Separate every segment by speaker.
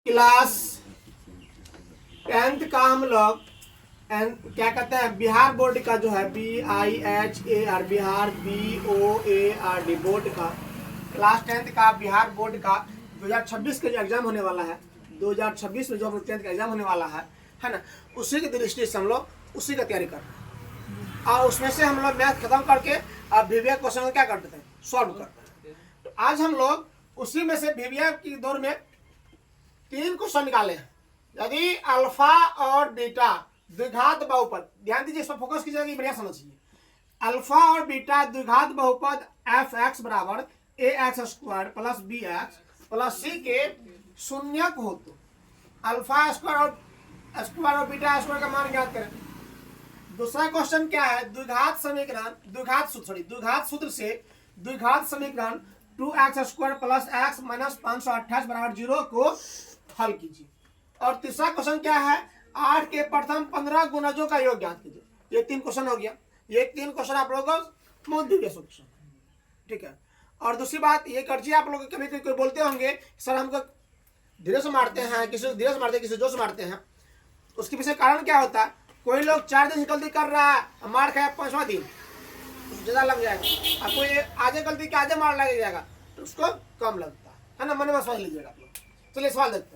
Speaker 1: Class 10th का हम लोग क्या कहते हैं बिहार बोर्ड का जो है BIHAR बिहार BOARD बोर्ड का क्लास 10th का बिहार बोर्ड का 2026 का जो एग्जाम होने वाला है 2026 में जो हम 10th का एग्जाम होने वाला है ना, उसी की दृष्टि से हम लोग उसी का तैयारी कर रहे हैं और उसमें से हम लोग मैथ खत्म करके अब वीवीआई क्वेश्चन को क्या करते हैं सॉल्व करते हैं। तो आज हम लोग उसी में से वीवीआई की दौर में 3 क्वेश्चन निकाले हैं। यदि अल्फा और बीटा द्विघात बहुपद, ध्यान दीजिए इस पर फोकस कीजिएगा, बढ़िया समझिए। अल्फा और बीटा द्विघात बहुपद f(x) बराबर ax² plus bx plus c के शून्यक हो तो अल्फा स्क्वायर और बीटा स्क्वायर का मान ज्ञात करें। दूसरा क्वेश्चन क्या है, द्विघात समीकरण द्विघात सूत्र से द्विघात समीकरण 2x² प्लस x माइनस 528 बराबर 0 को हल कीजिए। और तीसरा क्वेश्चन क्या है, 8 के प्रथम 15 गुणजों का योग ज्ञात कीजिए। ये 3 क्वेश्चन हो गया। ये 3 क्वेश्चन आप लोगों को मोड दीजिए सोल्यूशन, ठीक है। और दूसरी बात ये करजिए, आप लोग कभी कोई बोलते होंगे सर हमको धीरे से मारते हैं, किसी धीरे से मारते हैं, किसी जोर से मारते हैं। उसके पीछे कारण क्या होता है, कोई लोग 4 दिन से गलती कर रहा है, मार खाया 5वां दिन ज्यादा लग जाएगा, और कोई आगे गलती के आगे मार लग जाएगा तो उसको कम लगता है ना। मन में समझ लीजिएगा आप लोग। चलिए सवाल देखते हैं।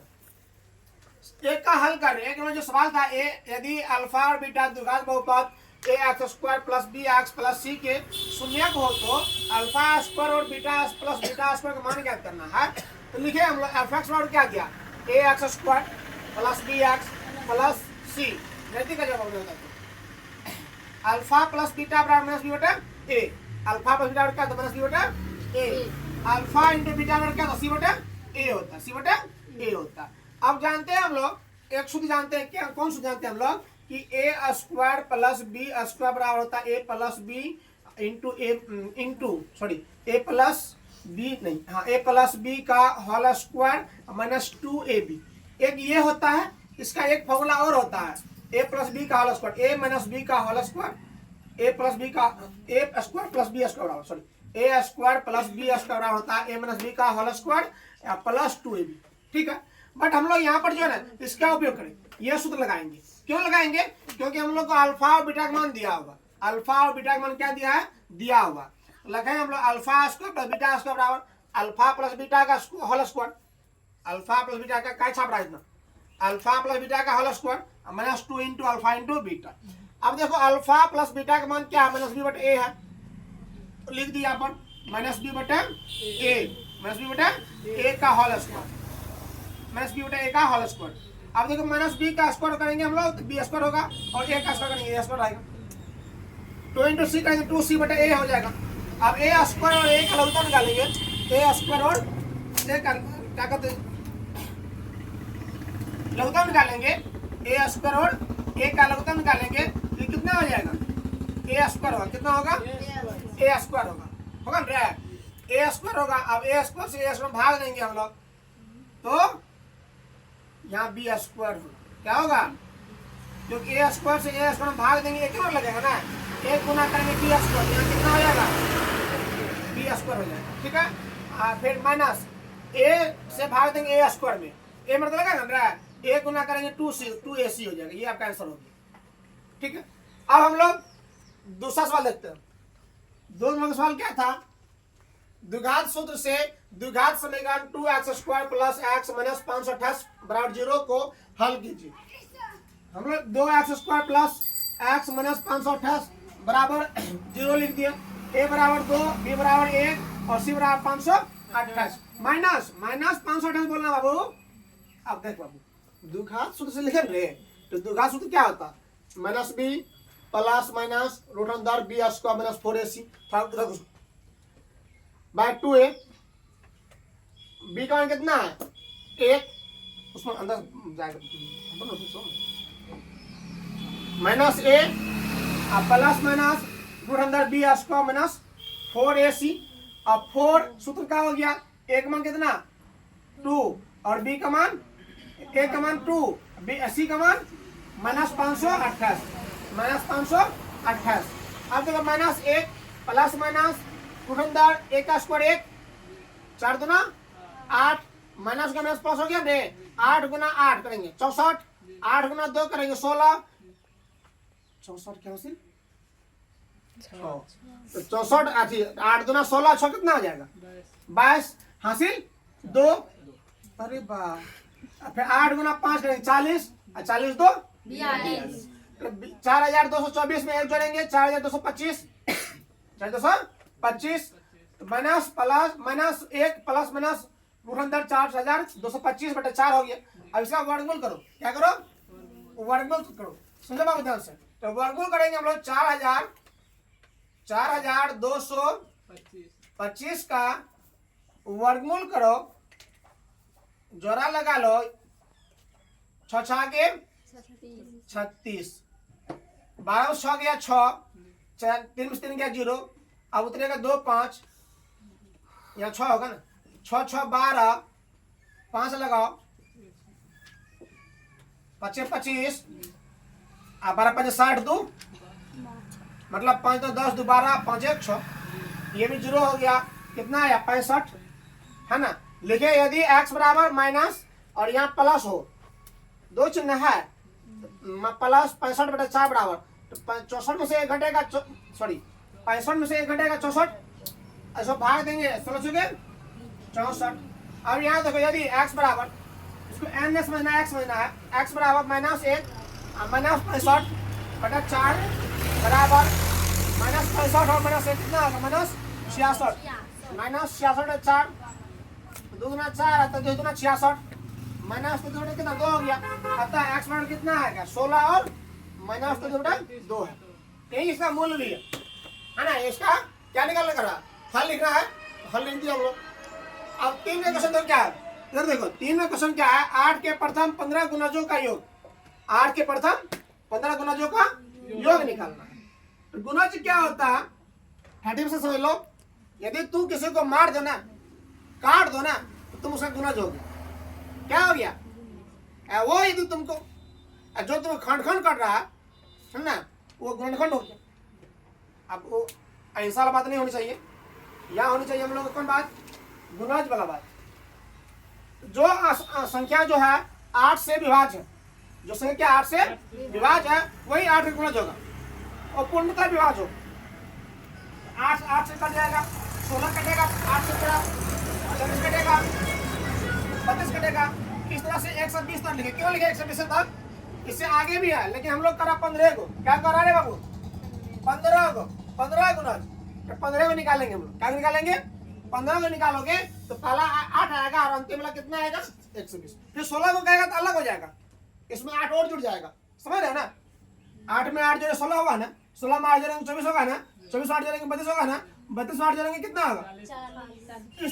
Speaker 1: एक का हल कर रहे हैं। एक में जो सवाल था, यदि अल्फा और बीटा द्विघात बहुपद ax² plus bx plus c के शून्यक हो तो अल्फा स्क्वायर और बीटा प्लस बीटा स्क्वायर का मान ज्ञात करना है। तो लिखे हम लोग f(x) बराबर क्या दिया, ax² plus bx plus c। गलती का जवाब होता है अल्फा प्लस बीटा बराबर माइनस b बटा a। अल्फा प्लस बीटा क्या होता है, माइनस b बटा a। अल्फा इंटू बीटा बराबर क्या होता है, c बटा a होता है, c बटा a होता है। अब जानते हैं हम लोग एक सूत्र जानते हैं, क्या कौन सूत्र जानते हैं हम लोग कि a² प्लस b² बराबर होता है a plus b a plus b का होल स्क्वायर माइनस 2ab। एक ये होता है, इसका एक फॉर्मूला और होता है a प्लस b का whole square a minus b का whole square a plus b का a square plus b square बराबर sorry a square plus b square बराबर होता है a माइनस b का होल स्क्वायर प्लस 2ab, ठीक है। बट हम लोग यहाँ पर जो है ना इसका उपयोग करें, यह सूत्र लगाएंगे। क्यों लगाएंगे, क्योंकि हम लोग को अल्फा और बीटा का मान दिया होगा। अल्फा और बीटा का मान क्या दिया है, दिया होगा। लगाए हम लोग alpha square plus beta square बराबर अल्फा प्लस बीटा का whole square. Alpha plus beta का क्या छाप रहा है इतना, अल्फा प्लस बीटा का whole square minus 2 into alpha into beta. अब देखो अल्फा प्लस बीटा का मान क्या है, माइनस b बटा a है, तो लिख दिया अपन माइनस b बटा a, माइनस b बटा a का होल स्क्वायर, माइनस b बटा a का होल स्क्वायर। अब देखो माइनस b का स्क्वायर करेंगे हम लोग तो b स्क्वायर होगा और a का स्क्वायर करेंगे a स्क्वायर आएगा। 2 इंटू c करेंगे 2c बटा a हो जाएगा। अब a स्क्वायर और a का लघुगणक निकालेंगे, a स्क्वायर और a का क्या कहते हैं लघुगणक निकालेंगे, a स्क्वायर और a का लघुगणक निकालेंगे तो कितना हो जाएगा, a स्क्वायर होगा, कितना होगा a स्क्वायर होगा ना, a स्क्वायर होगा। अब a स्क्वायर से a स्क्वायर भाग देंगे हम लोग तो यहाँ बी स्क्वायर होगा, क्या होगा, क्योंकि ए स्क्वायर से ए स्क्वायर भाग देंगे एक और लगेगा ना, एक गुना करेंगे बी स्क्वायर, यहाँ कितना हो जाएगा बी स्क्वायर हो जाएगा, ठीक है। फिर माइनस ए से भाग देंगे ए स्क्वायर में, ए मतलब लगेगा ना, ए गुना करेंगे 2ac हो जाएगा। ये आपका आंसर हो गया, ठीक है। अब हम लोग दूसरा सवाल देखते हैं। दो नंबर सवाल क्या था, द्विघात सूत्र से द्विघात समीकरण 2x² प्लस x माइनस 528 बराबर 0 को हल कीजिए। हम लोग 2x² प्लस x माइनस 528 बराबर 0 लिख दिया। a बराबर 2, b बराबर 1 और c बराबर 528 माइनस 528 बोलना बाबू। अब देख बाबू द्विघात सूत्र से लिखे रे, तो द्विघात सूत्र क्या होता है, minus b plus minus root अंदर b² minus 4ac bye 2a। b का मान कितना है 1, उसमें अंदर जाएगा minus a plus minus root अंदर b² माइनस 4ac। अब 4 सूत्र का हो गया, a का मान कितना 2 और b का मान a का मान 2, c का मान माइनस 528। अब देखो माइनस 1 प्लस माइनस अंदर a का स्क्वायर 1, 4 दूना 8 माइनस का माइनस प्लस हो गया रे, 8 गुना 8 करेंगे 64, 8 गुना 2 करेंगे 16, 64 क्या हासिल, तो 64 अथी 8 गुना 16 6 कितना आ जाएगा 22 हासिल 2। अरे वाह, फिर 8 गुना 5 करेंगे 40, 40 2 4224 में 1 जोड़ेंगे 4225, 4225 minus plus minus 1 plus minus अंदर 4225 बटे 4 हो गया। अब इसका वर्गमूल करो, क्या करो वर्गमूल करो, समझो बाबू ध्यान से। तो वर्गमूल करेंगे हम लोग 4225 का वर्गमूल करो, जोड़ा लगा लो 6 6 के 36, 12 6 गया 6, 3 में 3 गया 0, अब उतरेगा 2 5, यहाँ 6 होगा ना, 6 6 12, 5 लगाओ 25 25, 12 5 60 2, मतलब 5 2 10 2 12 5 1 6, ये भी 0 हो गया, कितना आया 65 है ना। लिखिए यदि x बराबर माइनस और यहाँ प्लस हो, दो चिन्ह है, प्लस 65 बटे 4 बराबर, तो 64 में से 1 घटेगा, सॉरी 65 में से 1 घटेगा 64, ऐसा भाग देंगे 16 चुके 64। अब यहाँ देखो यदि x बराबर, इसको n ने समझना है, x समझना है, x बराबर माइनस 1 माइनस 65 बटा 4 बराबर माइनस 65 और माइनस 1 कितना होगा माइनस 66, माइनस 66 4 2 गुना 4 तो 2 गुना 66 माइनस 2 जोड़े कितना 2 हो गया, अतः x बराबर कितना आएगा 16 और माइनस 2 जोड़े 2 है। यही इसका मूल भी है ना। इसका क्या निकालना कर रहा हल लिखना है, हल लिख दिया हम लोग। अब 3 में क्वेश्चन तो क्या है, इधर देखो 3 में क्वेश्चन क्या है, 8 के प्रथम 15 गुणजों का योग, 8 के प्रथम 15 गुणजों का योग निकालना है। तो गुणज क्या होता है 30 से समझ लो, यदि तू किसी को मार दो ना, काट दो ना, तो तुम उसका गुणज हो गया, क्या हो गया वो, यदि तुमको जो तुम खंड खंड कर रहा है ना, वो गुणनखंड हो गया। अब वो ऐसा वाला बात नहीं होनी चाहिए, यहाँ होनी चाहिए हम लोग कौन बात, गुणज वाला बात। जो संख्या जो है 8 से विभाज्य है, जो संख्या 8 से विभाज्य है वही 8 का गुणज होगा, और पूर्णतः विभाज्य हो 8 से कट जाएगा, 16 कटेगा, 8 से 40 कटेगा, 32 कटेगा। इस तरह से 120 तक लिखे, क्यों लिखे 120 तक, इससे आगे भी है, लेकिन हम लोग करा 15 को, क्या करा रहे बाबू 15 को, 15 गुणज, तो 15 को निकालेंगे हम लोग, क्या निकालेंगे 15 को निकालोगे तो पहला 8 आएगा और अंतिम वाला कितना आएगा 120, फिर 16 को कहेगा तो अलग हो जाएगा, इसमें 8 और जुड़ जाएगा, समझ रहे ना। 8 में 8 जोड़े 16 होगा ना, 16 में 8 जोड़ेंगे 24 होगा ना, 24 में 8 जोड़ेंगे 32 होगा ना, 32 में 8 जोड़ेंगे कितना होगा, इस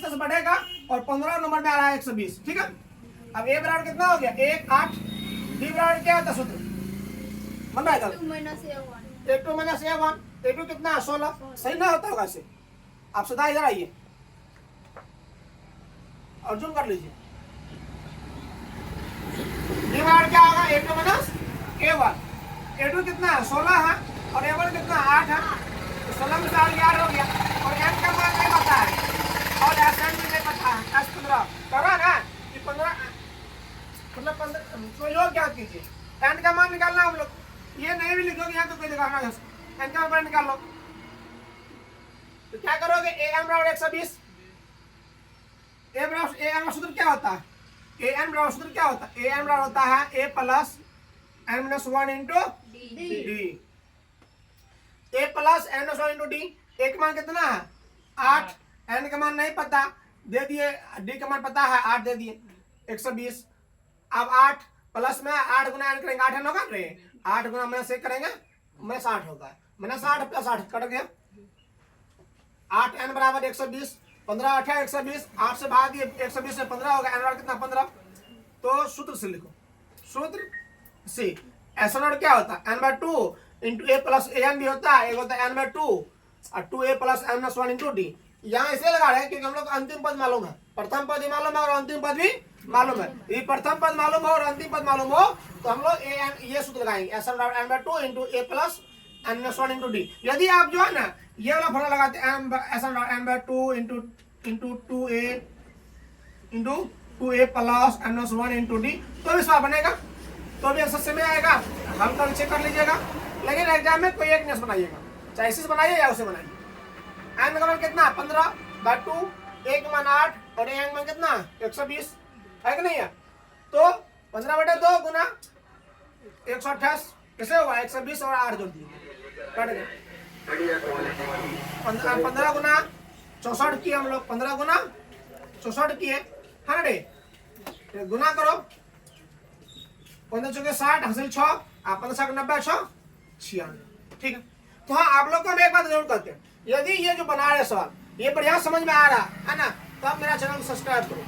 Speaker 1: तरह से बढ़ेगा, और 15 नंबर में आ रहा है 120, ठीक है। अब a बराबर कितना हो गया 1 8, b बराबर क्या होता है सूत्र बन रहा है, 2 माइनस a1, a2 कितना है 16, सही ना होता होगा इसे, आप सदा इधर आइए और जूम कर लीजिए, b बराबर क्या होगा a2 माइनस a1, a2 कितना है 16 है और a1 कितना 8 है, तो 16 में 8 8 हो गया, और m का मान नहीं पता है और s भी नहीं पता है, s 15 करा ना कि 15 मतलब 15, तो योग क्या कीजिए n का मान निकालना हम लोग, ये नहीं भी लिखोगे यहाँ तो कोई दिखाना है, n का मान निकाल लो, तो क्या करोगे an बराबर 120, an सूत्र क्या होता है, an बराबर सूत्र क्या होता है, an बराबर होता है a plus n minus 1 into d, a plus n minus 1 into d, a का मान कितना है 8, n का मान नहीं पता दे दिए, d का मान पता है 8 दे दिए 120। अब 8 प्लस में 8 गुना n करेंगे 8 n होगा रे, 8 गुना माइनस 1 करेंगे माइनस 8 होगा, माइनस 8 प्लस 8 कट गया, 8 n बराबर 120, 15 8 120, 8 से भाग दिए 120 से 15 होगा, n बराबर कितना 15, तो सूत्र से लिखो, सूत्र से ऐसा नोट क्या होता है n/2 into a plus an भी होता है, एक होता है n/2 और 2a plus n minus 1 into d। यहाँ इसे लगा रहे हैं क्योंकि हम लोग अंतिम पद मालूम है, प्रथम पद भी मालूम है और अंतिम पद भी मालूम है, ये प्रथम पद मालूम हो और अंतिम पद मालूम हो तो हम लोग ये सूत्र लगाएंगे n/2 into a plus n minus 1 into d। यदि आप जो है ना ये वाला फॉर्मूला लगाते हैं n/2 into 2a into 2a plus n-1 into D, तो भी सवाल बनेगा, तो भी आंसर में आएगा। हम कल चेक कर लीजिएगा, लेकिन एग्जाम में कोई एक नहीं बनाइएगा, चाहे इसी से बनाइए या उसे बनाइए। n का मान कितना 15/2, a का मान 8 और a का मान कितना 120 है कि नहीं है। तो 15/2 गुना 128 कैसे होगा, 120 और 8 जोड़ दिए कट गए। 15 गुना 64 किए हम लोग, 15 गुना 64 किए 100, गुना करो 15 चौके 60 हासिल 6, 15 90 6 96। ठीक है, तो हाँ आप लोग को हम एक बात जरूर करते हैं, यदि ये जो बना रहे सवाल ये बढ़िया समझ में आ रहा है ना, तो आप मेरा चैनल को सब्सक्राइब करो,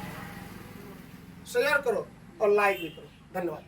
Speaker 1: शेयर करो और लाइक भी करो। धन्यवाद।